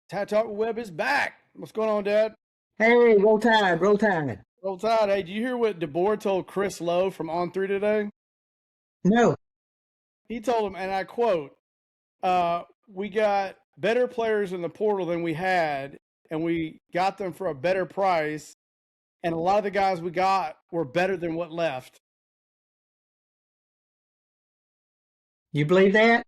Tide Talk Web is back. What's going on, Dad? Hey, roll tide, roll tide. Roll Tide. Hey, did you hear what DeBoer told Chris Lowe from On Three today? No, He told him, and I quote, "We got better players in the portal than we had, and we got them for a better price. And a lot of the guys we got were better than what left." you believe that?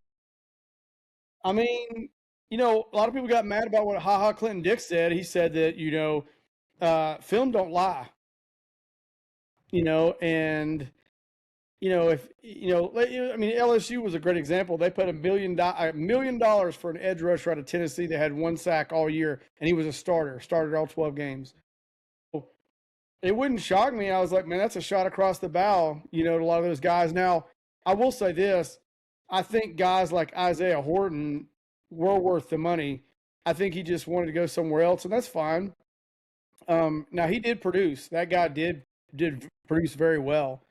I mean, a lot of people got mad about what Ha Ha Clinton Dick said. He said that film don't lie. And if I mean, LSU was a great example. They put $1 million for an edge rusher out of Tennessee that had one sack all year, and he was a started all 12 games. It wouldn't shock me. I was like, man, that's a shot across the bow, to a lot of those guys. Now, I will say this: I think guys like Isaiah Horton were worth the money. I think he just wanted to go somewhere else, and that's fine. Now he did produce. That guy did produce very well.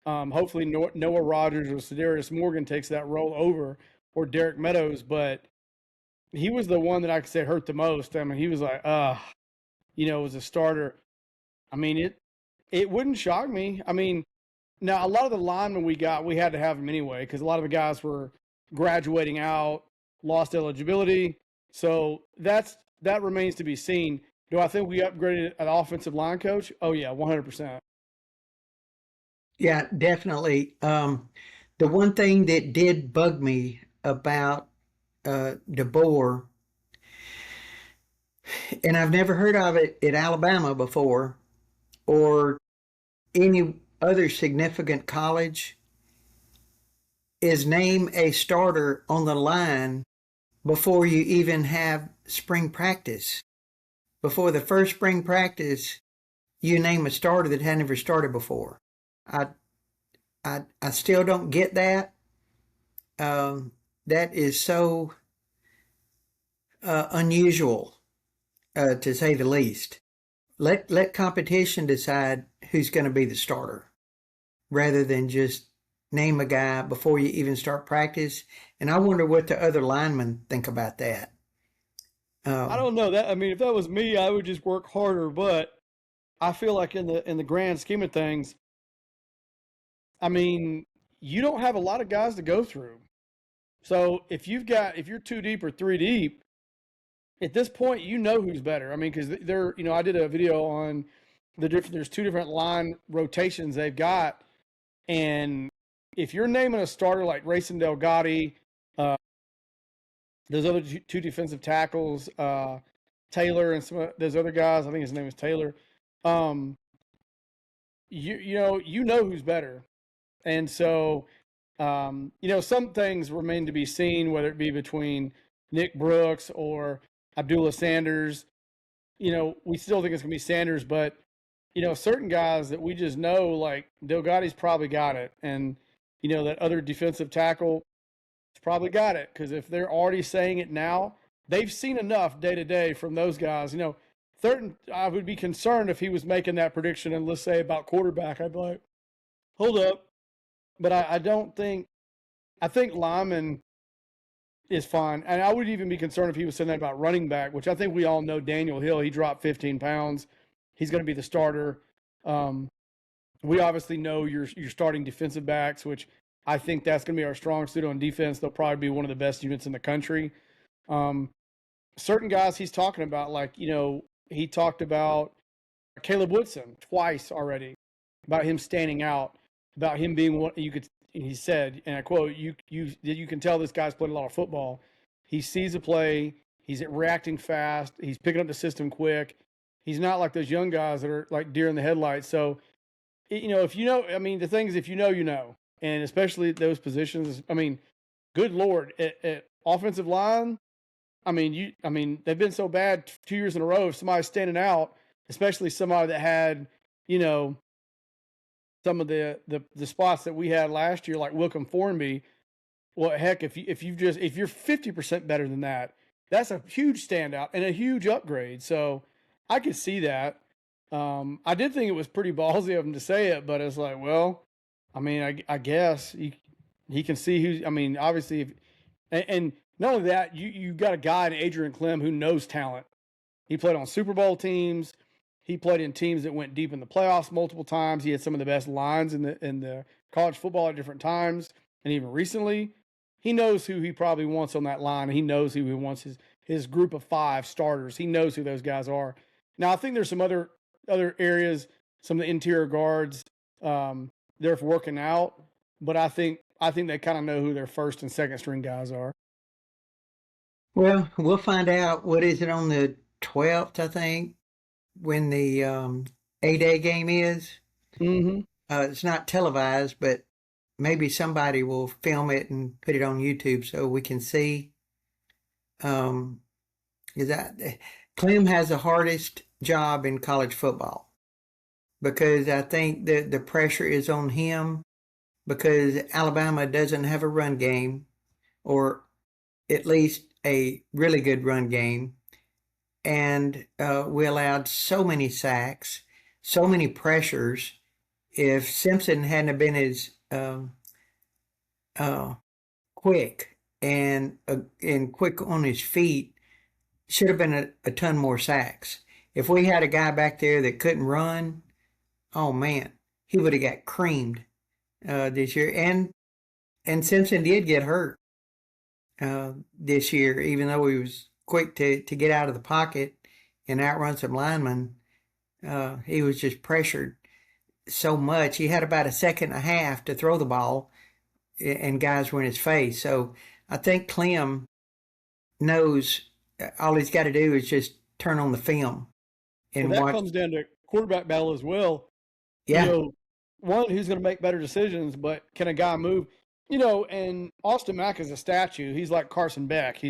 Hopefully Noah Rogers or Sedarius Morgan takes that role over, or Derek Meadows, but he was the one that I could say hurt the most. I mean, he was like, as a starter. I mean, it wouldn't shock me. I mean, now a lot of the linemen we had to have them anyway because a lot of the guys were graduating out, lost eligibility. So that remains to be seen. Do I think we upgraded an offensive line coach? Oh yeah, 100%. Yeah, definitely. The one thing that did bug me about DeBoer, and I've never heard of it at Alabama before or any other significant college, is name a starter on the line before you even have spring practice. Before the first spring practice, you name a starter that had never started before. I I still don't get that. That is so unusual, to say the least. Let competition decide who's going to be the starter, rather than just name a guy before you even start practice. And I wonder what the other linemen think about that. I Um, don't know that. I mean, if that was me, I would just work harder. But I feel like in the grand scheme of things, I mean, you don't have a lot of guys to go through. So if you're two deep or three deep, at this point, you know who's better. I mean, because I did a video on there's two different line rotations they've got, and if you're naming a starter like Racing Delgatti, uh, those other two defensive tackles, Taylor and some of those other guys, I think his name is Taylor. Um, you know who's better, and so some things remain to be seen, whether it be between Nick Brooks or Abdullah Sanders. We still think it's going to be Sanders, but certain guys that we just know, like Delgatti's probably got it, and that other defensive tackle probably got it because if they're already saying it now, they've seen enough day to day from those guys. Thurton, I would be concerned if he was making that prediction, and let's say about quarterback, I'd be like, hold up, but I don't think. I think Lyman is fine. And I would even be concerned if he was saying that about running back, which I think we all know Daniel Hill. He dropped 15 pounds. He's going to be the starter. Um, we obviously know your starting defensive backs, which I think that's going to be our strong suit on defense. They'll probably be one of the best units in the country. Um, Certain guys he's talking about, like, he talked about Caleb Woodson twice already, about him standing out, about him being what you could. He said, and I quote, "You can tell this guy's played a lot of football. He sees a play. He's reacting fast. He's picking up the system quick. He's not like those young guys that are like deer in the headlights." So, if I mean, the thing is, if you know, and especially those positions. I mean, good lord, at offensive line. I mean, they've been so bad 2 years in a row. If somebody's standing out, especially somebody that had, you know, some of the spots that we had last year, like Wilcom Formby. Well, heck, if you're 50% better than that, that's a huge standout and a huge upgrade. So I could see that. I did think it was pretty ballsy of him to say it, but it's like, well, I mean, I guess he can see who. I mean, obviously, and Not only that, you got a guy in Adrian Clem who knows talent. He played on Super Bowl teams. He played in teams that went deep in the playoffs multiple times. He had some of the best lines in the college football at different times, and even recently, he knows who he probably wants on that line. And he knows who he wants his group of 5 starters. He knows who those guys are. Now, I think there's some other areas, some of the interior guards, they're working out, but I think they kind of know who their first and second string guys are. Well, we'll find out. What is it, on the 12th, I think, when the A-Day game is? Mm-hmm. It's not televised, but maybe somebody will film it and put it on YouTube so we can see. Is that Clem has the hardest job in college football, because I think that the pressure is on him, because Alabama doesn't have a run game, or at least a really good run game. And we allowed so many sacks, so many pressures. If Simpson hadn't have been as quick and quick on his feet, should have been a ton more sacks. If we had a guy back there that couldn't run, oh man, he would have got creamed this year. And Simpson did get hurt this year, even though he was quick to get out of the pocket and outrun some linemen. He was just pressured so much. He had about a second and a half to throw the ball, and guys were in his face. So I think Clem knows all he's got to do is just turn on the film and Well, that watch. comes down to quarterback battle as well. Yeah. One, who's going to make better decisions, but can a guy move? And Austin Mack is a statue. He's like Carson Beck.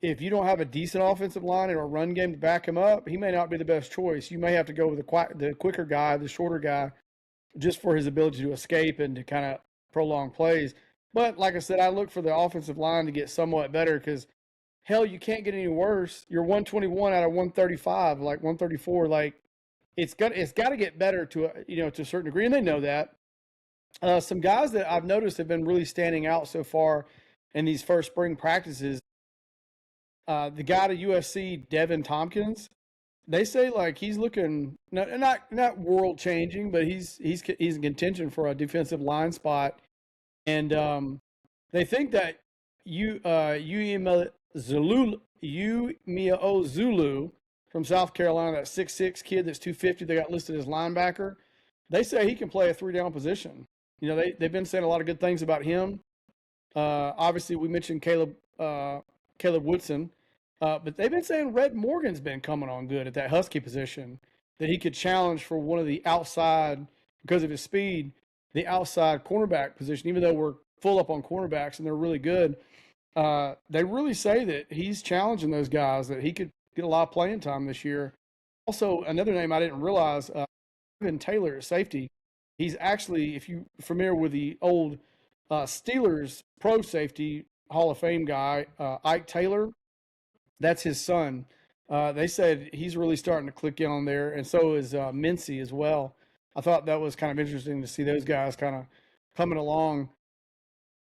If you don't have a decent offensive line or a run game to back him up, he may not be the best choice. You may have to go with the quicker guy, the shorter guy, just for his ability to escape and to kind of prolong plays. But like I said, I look for the offensive line to get somewhat better, because hell, you can't get any worse. You're 121 out of 135, like 134. Like it's got to get better to a certain degree, and they know that. Some guys that I've noticed have been really standing out so far in these first spring practices. The guy to USC, Devin Tompkins, they say like he's looking not world changing, but he's in contention for a defensive line spot, and they think that Umeozulu from South Carolina, that 6'6" kid that's 250, they got listed as linebacker. They say he can play a 3-down position. They've been saying a lot of good things about him. Obviously, we mentioned Caleb Woodson, but they've been saying Red Morgan's been coming on good at that Husky position, that he could challenge for one of the outside, because of his speed, the outside cornerback position, even though we're full up on cornerbacks and they're really good. They really say that he's challenging those guys, that he could get a lot of playing time this year. Also, another name I didn't realize, Evan Taylor at safety. He's actually, if you're familiar with the old Steelers pro safety Hall of Fame guy, Ike Taylor, that's his son. They said he's really starting to click in on there, and so is Mincy as well. I thought that was kind of interesting to see those guys kind of coming along.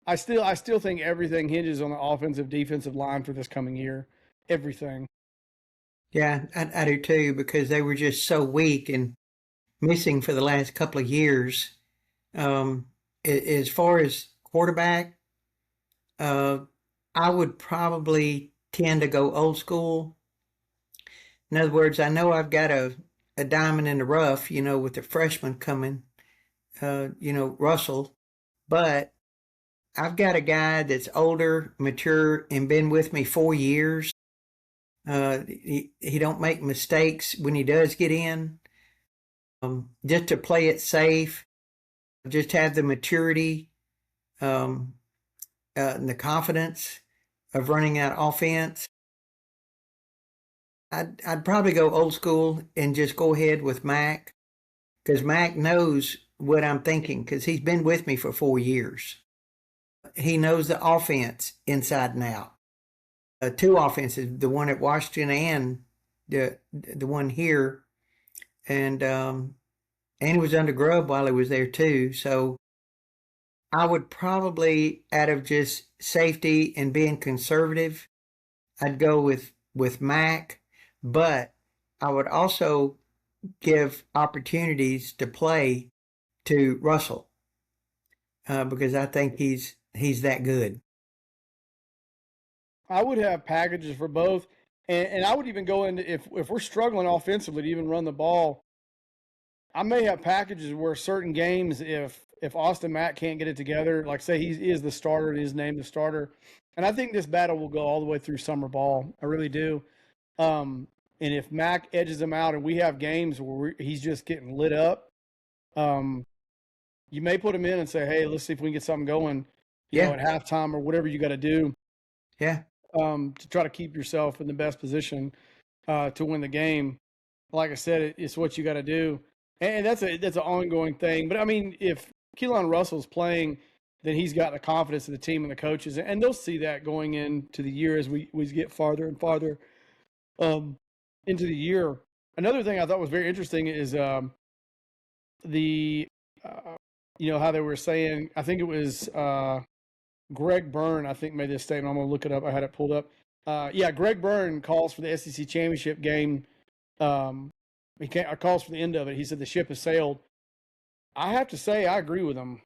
I still think everything hinges on the offensive defensive line for this coming year. Everything. Yeah, I do too, because they were just so weak and missing for the last couple of years. As far as quarterback, I would probably tend to go old school. In other words, I know I've got a diamond in the rough, with the freshman coming, Russell, but I've got a guy that's older, mature, and been with me 4 years. He don't make mistakes when he does get in. Just to play it safe, just have the maturity, and the confidence of running out offense. I'd probably go old school and just go ahead with Mac, because Mac knows what I'm thinking, because he's been with me for 4 years. He knows the offense inside and out. 2 offenses, the one at Washington and the one here, and he was under Grubb while he was there too. So I would probably, out of just safety and being conservative, I'd go with Mac, but I would also give opportunities to play to Russell because I think he's that good. I would have packages for both, and I would even go into if we're struggling offensively to even run the ball. I may have packages where certain games, if Austin Mack can't get it together, like say he is the starter and is named the starter, and I think this battle will go all the way through summer ball. I really do. And if Mack edges him out, and we have games where he's just getting lit up, um, you may put him in and say, "Hey, let's see if we can get something going." Yeah, At halftime or whatever you got to do yeah, to try to keep yourself in the best position to win the game. Like I said, it's what you got to do, and that's an ongoing thing. But I mean, if Keelan Russell's playing, then he's got the confidence of the team and the coaches, and they'll see that going into the year as we get farther and farther um, into the year. Another thing I thought was very interesting is the how they were saying. I think it was Greg Byrne. I think made this statement. I'm going to look it up. I had it pulled up. Greg Byrne calls for the SEC championship game. Calls for the end of it. He said the ship has sailed. I have to say I agree with him.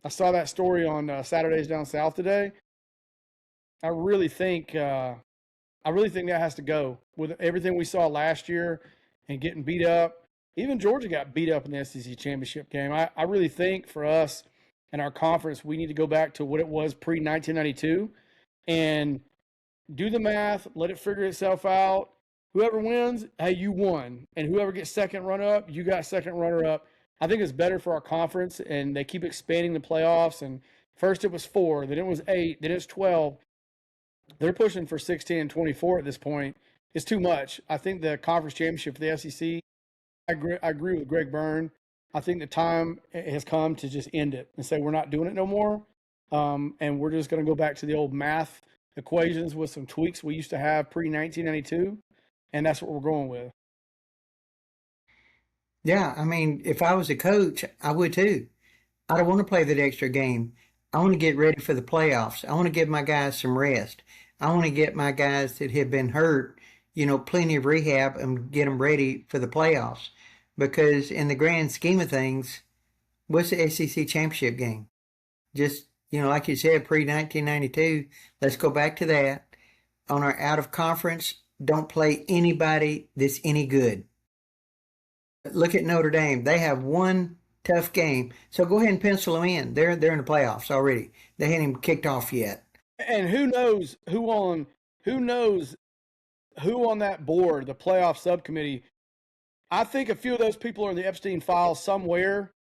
I saw that story on Saturdays Down South today. I really think that has to go with everything we saw last year and getting beat up. Even Georgia got beat up in the SEC championship game. I really think for us and our conference, we need to go back to what it was pre-1992 and do the math, let it figure itself out. Whoever wins, hey, you won. And whoever gets second runner-up, you got second runner-up. I think it's better for our conference, and they keep expanding the playoffs. And first it was 4, then it was 8, then it's 12. They're pushing for 16 and 24 at this point. It's too much. I think the conference championship for the SEC, I agree with Greg Byrne. I think the time has come to just end it and say we're not doing it no more. And we're just going to go back to the old math equations with some tweaks we used to have pre-1992. And that's what we're going with. yeah. I mean, if I was a coach, I would too. I don't want to play that extra game. I want to get ready for the playoffs. I want to give my guys some rest. I want to get my guys that have been hurt, plenty of rehab and get them ready for the playoffs. Because in the grand scheme of things, what's the SEC championship game? Just, like you said, pre-1992, let's go back to that. On our out of conference, don't play anybody that's any good. Look at Notre Dame. They have one tough game. So go ahead and pencil them in. They're in the playoffs already. They haven't even kicked off yet. And who knows who on that board, the playoff subcommittee. I think a few of those people are in the Epstein files somewhere,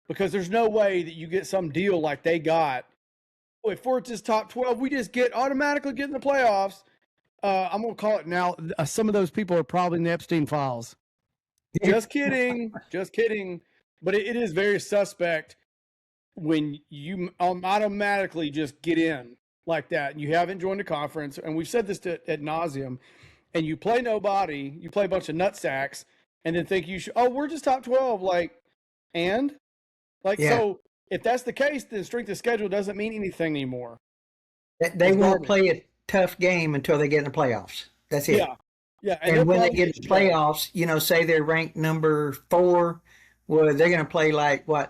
because there's no way that you get some deal like they got. If we're just top 12, we just automatically get in the playoffs. I'm going to call it now. Some of those people are probably in the Epstein files. Just kidding. Just kidding. But it is very suspect when you automatically just get in like that and you haven't joined a conference. And we've said this ad nauseum. And you play nobody, you play a bunch of nutsacks, and then think you should, we're just top 12. So if that's the case, then strength of schedule doesn't mean anything anymore. They won't play a tough game until they get in the playoffs. That's it. Yeah. And when they get in the playoffs, say they're ranked number 4, well, they're going to play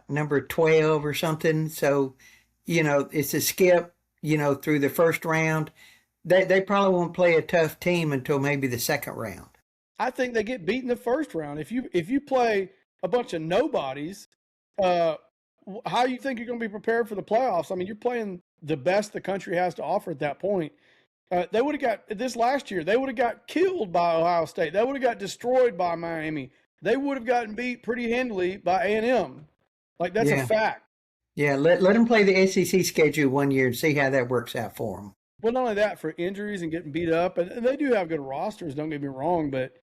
number 12 or something. So, it's a skip, through the first round. They probably won't play a tough team until maybe the second round. I think they get beat in the first round. If you play a bunch of nobodies, how do you think you're going to be prepared for the playoffs? I mean, you're playing the best the country has to offer at that point. They would have got this last year. They would have got killed by Ohio State. They would have got destroyed by Miami. They would have gotten beat pretty handily by A&M. That's a fact. Yeah, let them play the SEC schedule one year and see how that works out for them. Well, not only that, for injuries and getting beat up, and they do have good rosters, don't get me wrong, but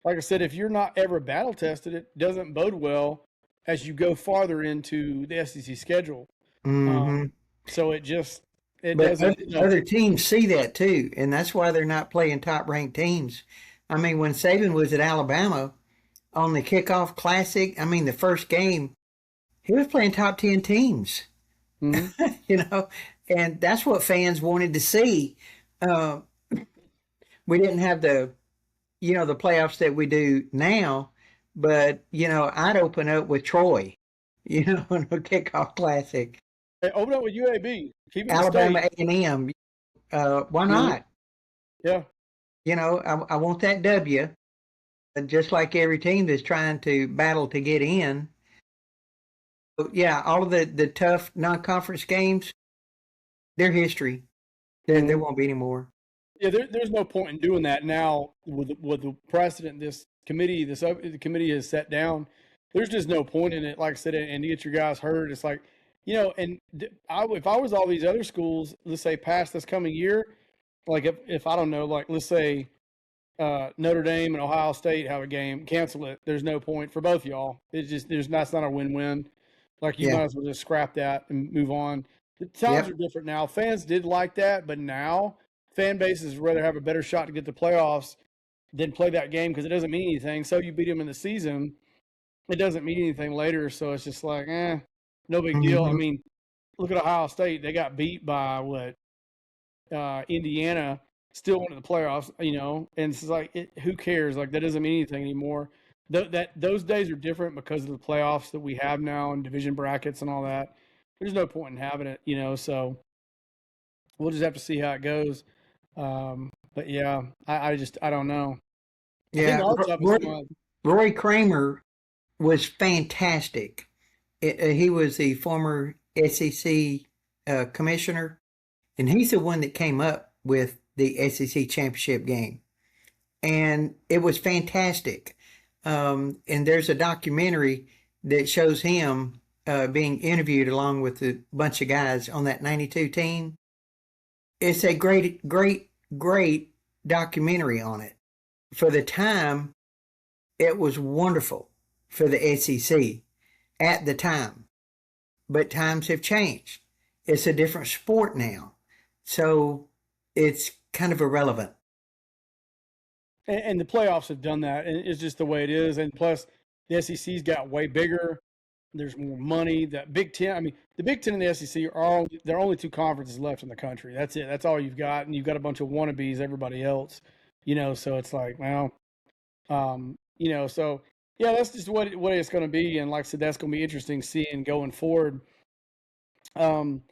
like I said, if you're not ever battle tested, it doesn't bode well as you go farther into the SEC schedule. Mm-hmm. So other teams see that too, and that's why they're not playing top-ranked teams. I mean, when Saban was at Alabama on the kickoff classic, the first game, he was playing top 10 teams. Mhm. And that's what fans wanted to see. Uh, we didn't have the playoffs that we do now, but I'd open up with Troy, in a kickoff classic. Hey, open up with UAB. Keep it in Alabama state. A&M. Why Mhm. not? Yeah. I want that W. And just like every team that's trying to battle to get in. So, yeah, all of the tough non-conference games, they're history. There Mhm. won't be any more. Yeah, there's no point in doing that now with the precedent the committee has set down. There's just no point in it. Like I said, and to get your guys hurt, it's like, and if I was all these other schools, let's say past this coming year, like if I don't know, like let's say Notre Dame and Ohio State have a game, cancel it. There's no point for both y'all. It's just that's not a win-win. Like you Yeah. might as well just scrap that and move on. The times are Yep. different now. Fans did like that, but now fan bases rather have a better shot to get the playoffs than play that game because it doesn't mean anything. So you beat them in the season, it doesn't mean anything later. So it's just like, no big deal. I Mhm. mean, look at Ohio State. They got beat by what Indiana, still went to the playoffs, and it's like, who cares? Like, that doesn't mean anything anymore. Those days are different because of the playoffs that we have now and division brackets and all that. There's no point in having it, so we'll just have to see how it goes. But yeah, I don't know. I think Yeah. our toughest month. Roy Kramer was fantastic. He was the former SEC commissioner, and he's the one that came up with the SEC championship game. And it was fantastic. And there's a documentary that shows him being interviewed along with a bunch of guys on that 92 team. It's a great, great, great documentary on it. For the time, it was wonderful for the SEC at the time. But times have changed. It's a different sport now. So it's kind of irrelevant. And the playoffs have done that, and it's just the way it is. And plus, the SEC's got way bigger. There's more money. That Big Ten, I mean, the Big Ten and the SEC there are only two conferences left in the country. That's it. That's all you've got, and you've got a bunch of wannabes. Everybody else, So it's like, well, so yeah, that's just what it's going to be. And like I said, that's going to be interesting seeing going forward. Um,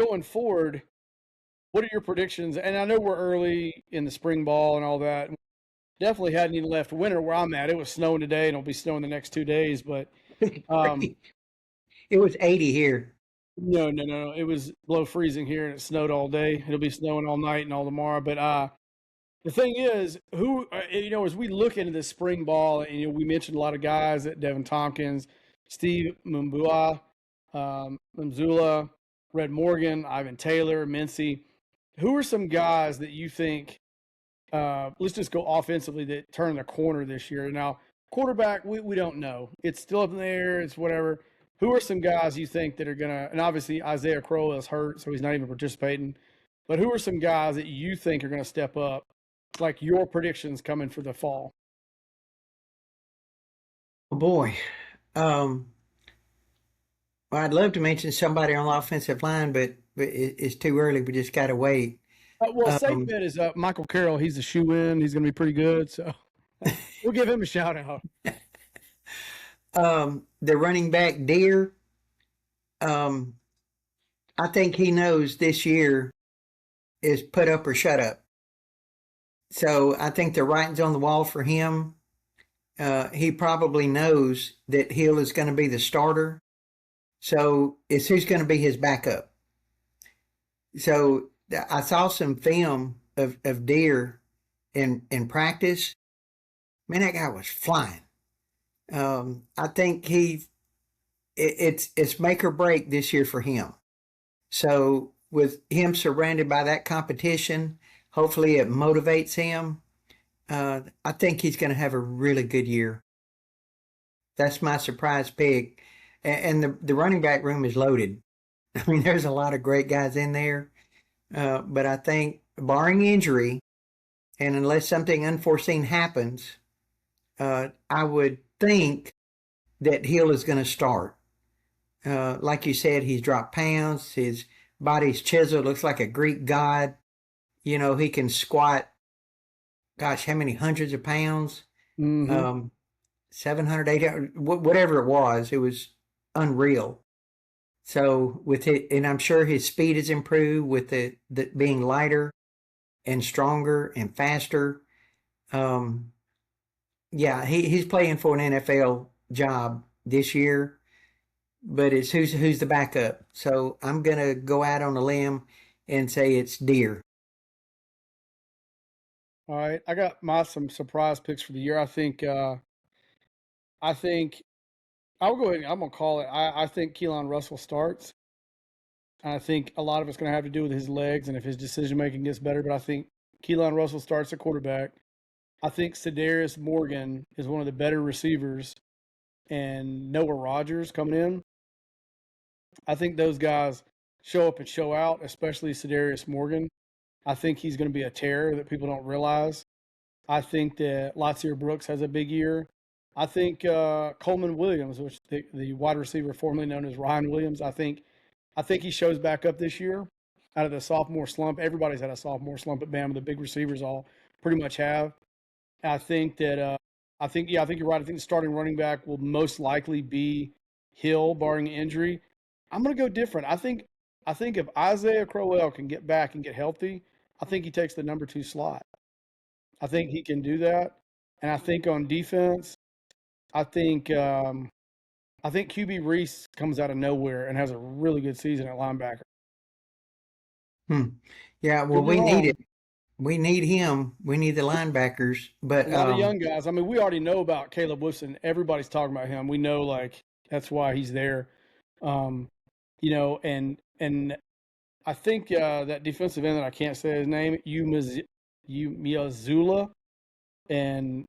Going forward, what are your predictions? And I know we're early in the spring ball and all that. Definitely hadn't even left winter where I'm at. It was snowing today, and it'll be snowing the next 2 days. But um, It was 80 here. no. It was below freezing here, and it snowed all day. It'll be snowing all night and all tomorrow. But the thing is, as we look into this spring ball, and we mentioned a lot of guys, that Devin Tompkins, Steve Mzula, Red Morgan, Ivan Taylor, Mincy. Who are some guys that you think? Let's just go offensively that turn the corner this year. Now, quarterback, we don't know. It's still up in the air. It's whatever. Who are some guys you think that are gonna? And obviously Isaiah Crowell is hurt, so he's not even participating. But who are some guys that you think are going to step up? Like your predictions coming for the fall. Oh boy. Um, well, I'd love to mention somebody on the offensive line, but it's too early. We just got to wait. Well, safe Um, bet is Michael Carroll. He's a shoe in. He's going to be pretty good. So we'll give him a shout out. the running back Deere, um, I think he knows this year is put up or shut up. So I think the writing's on the wall for him. He probably knows that Hill is going to be the starter. So it's who's going to be his backup. So I saw some film of Deere in practice. Man, that guy was flying. I think it's make or break this year for him. So with him surrounded by that competition, hopefully it motivates him. I think he's going to have a really good year. That's my surprise pick. And the running back room is loaded. I mean, there's a lot of great guys in there. But I think, barring injury, and unless something unforeseen happens, I would think that Hill is going to start. Like you said, he's dropped pounds. His body's chiseled, looks like a Greek god. You know, he can squat, gosh, how many hundreds of pounds? Mm-hmm. 700, 800, whatever it was unreal. So with it, and I'm sure his speed has improved with the being lighter and stronger and faster. Um, yeah, he's playing for an NFL job this year, but it's who's the backup. So I'm gonna go out on a limb and say it's Deer. All right, I got some surprise picks for the year. I think I'll go ahead. I'm gonna call it. I think Keelan Russell starts. I think a lot of it's going to have to do with his legs and if his decision making gets better. But I think Keelan Russell starts at quarterback. I think Sedarius Morgan is one of the better receivers, and Noah Rogers coming in. I think those guys show up and show out, especially Sedarius Morgan. I think he's going to be a terror that people don't realize. I think that Latsier Brooks has a big year. I think Coleman Williams, which the wide receiver formerly known as Ryan Williams, I think he shows back up this year out of the sophomore slump. Everybody's had a sophomore slump at Bama. The big receivers all pretty much have. I think that I think you're right. I think the starting running back will most likely be Hill, barring injury. I'm going to go different. I think if Isaiah Crowell can get back and get healthy, I think he takes the number 2 slot. I think he can do that. And I think on defense, I think I think QB Reese comes out of nowhere and has a really good season at linebacker. Hmm. Yeah, well, Could be we need it. wrong. We need him. We need the linebackers. A But lot of young guys. I mean, we already know about Caleb Woodson. Everybody's talking about him. We know like that's why he's there. Um, and I think that defensive end that I can't say his name, Miyazula and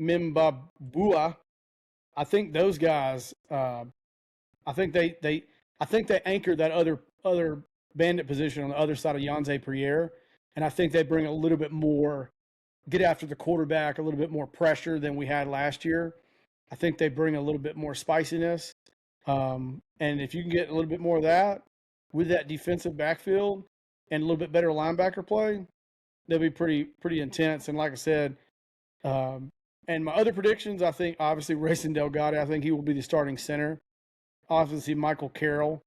Mimbabua. I think those guys. I think I think they anchor that other bandit position on the other side of Yanze Pierre, and I think they bring a little bit more get after the quarterback, a little bit more pressure than we had last year. I think they bring a little bit more spiciness, and if you can get a little bit more of that with that defensive backfield and a little bit better linebacker play, they'll be pretty intense. And like I said, and my other predictions, I think obviously Racing Delgado, I think he will be the starting center. Obviously Michael Carroll,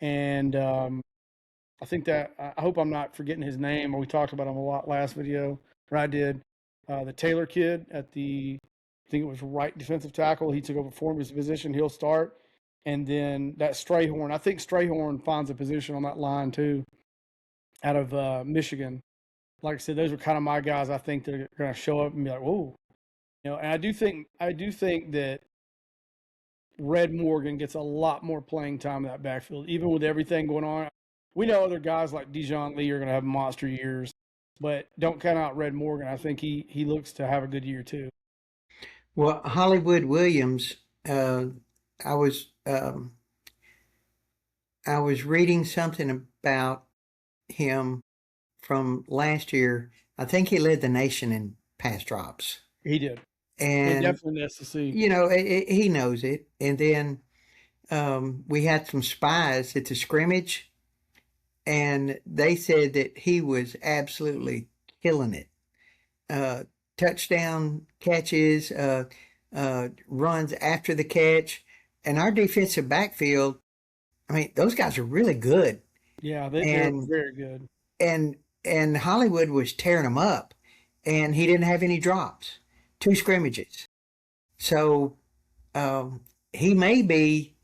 and I think that I hope I'm not forgetting his name. We talked about him a lot last video, or I did. The Taylor kid at I think it was right defensive tackle. He took over for him his position. He'll start, and then that Strayhorn. I think Strayhorn finds a position on that line too, out of Michigan. Like I said, those are kind of my guys. I think they're going to show up and be like, whoa, And I do think that Red Morgan gets a lot more playing time in that backfield, even with everything going on. We know other guys like Dijon Lee are going to have monster years, but don't count out Red Morgan. I think he looks to have a good year too. well, Hollywood Williams, uh, I was um, I was reading something about him from last year. I think he led the nation in pass drops, He did. It and definitely has to see. he knows it. And then we had some spies at the scrimmage, and they said that he was absolutely killing it. Uh, Touchdown catches, runs after the catch, and our defensive backfield. I mean, those guys are really good, Yeah, they're and very good. and and Hollywood was tearing them up, and he didn't have any drops, 2 scrimmages. So um, he may be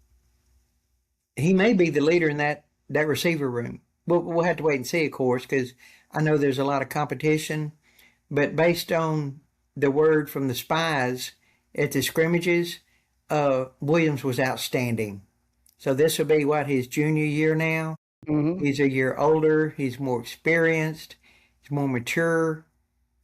he may be the leader in that receiver room. We'll have to wait and see, of course, because I know there's a lot of competition. But based on the word from the spies at the scrimmages, Williams was outstanding. So this will be what his junior year now. Hmm. He's a year older. He's more experienced. He's more mature.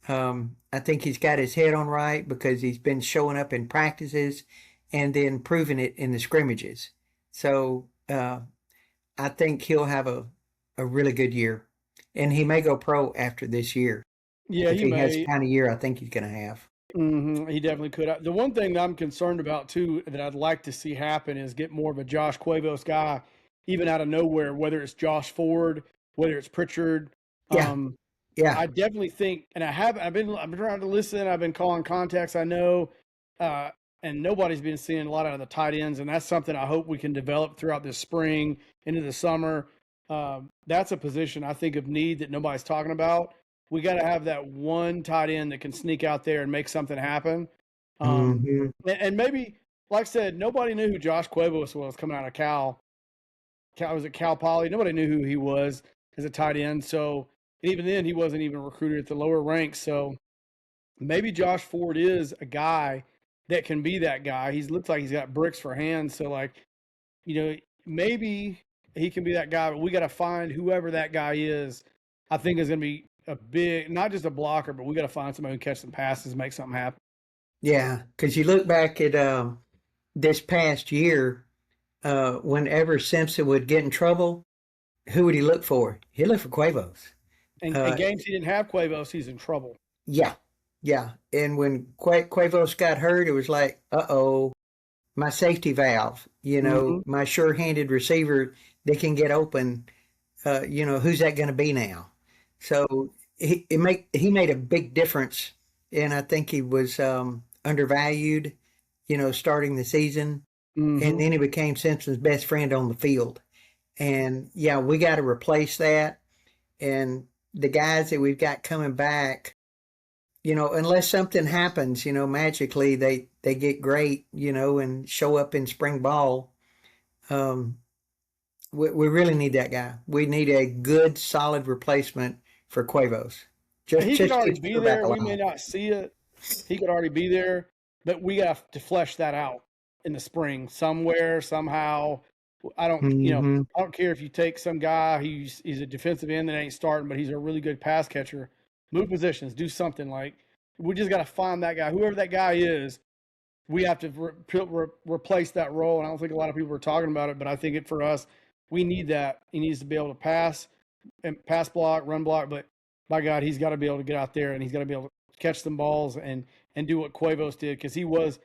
I think he's got his head on right because he's been showing up in practices and then proving it in the scrimmages. So I think he'll have a really good year. And he may go pro after this year Yeah, if he he has the may. kind of year I think he's going to have. He definitely could. The one thing that I'm concerned about too, that I'd like to see happen, is get more of a Josh Cuevas guy, even out of nowhere. Whether it's Josh Ford, whether it's Pritchard. Yeah, Um, yeah. I definitely think, and I've been trying to listen. I've been calling contacts. I know, uh, and nobody's been seeing a lot out of the tight ends, and that's something I hope we can develop throughout this spring into the summer. That's a position I think of need that nobody's talking about. We got to have that one tight end that can sneak out there and make something happen. Hmm. And maybe, like I said, nobody knew who Josh Cuevas was coming out of Cal. Was it Cal Poly? Nobody knew who he was as a tight end. So even then, he wasn't even recruited at the lower ranks. So maybe Josh Ford is a guy that can be that guy. He looks like he's got bricks for hands. So like, maybe he can be that guy. But we got to find whoever that guy is. I think is going to be a big, not just a blocker, but we got to find somebody who can catch some passes, make something happen. Yeah, because you look back at this past year, whenever Simpson would get in trouble, who would he look for? He'd look for Cuevas. And games he didn't have Cuevas, he's in trouble. Yeah, yeah. And when Cuevas got hurt, it was like, uh-oh, my safety valve, Mm-hmm. my sure-handed receiver that can get open, who's that going to be now? So he made a big difference, and I think he was undervalued, starting the season, and Mm-hmm. then he became Simpson's best friend on the field. And yeah, we got to replace that. And the guys that we've got coming back, unless something happens, magically they get great, and show up in spring ball. Um, we really need that guy. We need a good, solid replacement for Cuevas. And he could Just already keep be quarterback there. We may alive. not see it. He could already be there, but we have to flesh that out in the spring somewhere, somehow. I don't, Hmm. I don't care if you take some guy he's a defensive end that ain't starting, but he's a really good pass catcher. Move positions, do something like we just got to find that guy. Whoever that guy is, we have to replace that role. And I don't think a lot of people are talking about it, but I think for us, we need that. He needs to be able to pass and pass block, run block, but by God, he's got to be able to get out there and he's got to be able to catch some balls and do what Cuevas did, because he was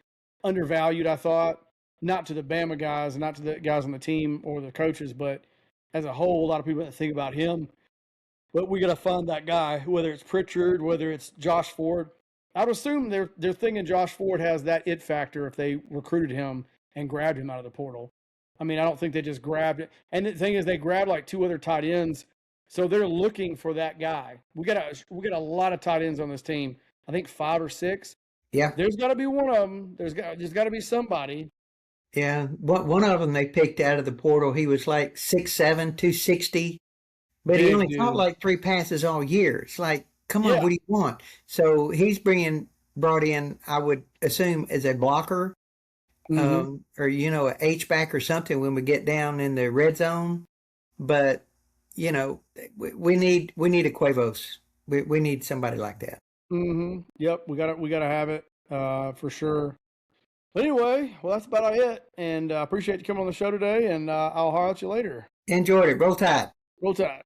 undervalued, I thought, not to the Bama guys, not to the guys on the team or the coaches, but as a whole, a lot of people didn't think about him. But we got to find that guy, whether it's Pritchard, whether it's Josh Ford. I would assume they're thinking Josh Ford has that it factor if they recruited him and grabbed him out of the portal. I mean, I don't think they just grabbed it. And the thing is, they grabbed like two other tight ends, so they're looking for that guy. We got a lot of tight ends on this team. I think 5 or 6. Yeah, There's got to be one of them. There's got to be somebody. yeah. One of them they picked out of the portal. He was like 6'7", 260, but he Big only caught dude. like 3 passes all year. It's like, come on, Yeah. what do you want? So he's brought in, I would assume, as a blocker, Mm-hmm. or a H back or something when we get down in the red zone. But you know, we need a Cuevos. We need somebody like that. Mm-hmm. Yep. We gotta have it for sure. But anyway, well, that's about it. And I appreciate you coming on the show today. And I'll holler at you later. Enjoyed it. Roll Tide. Roll Tide.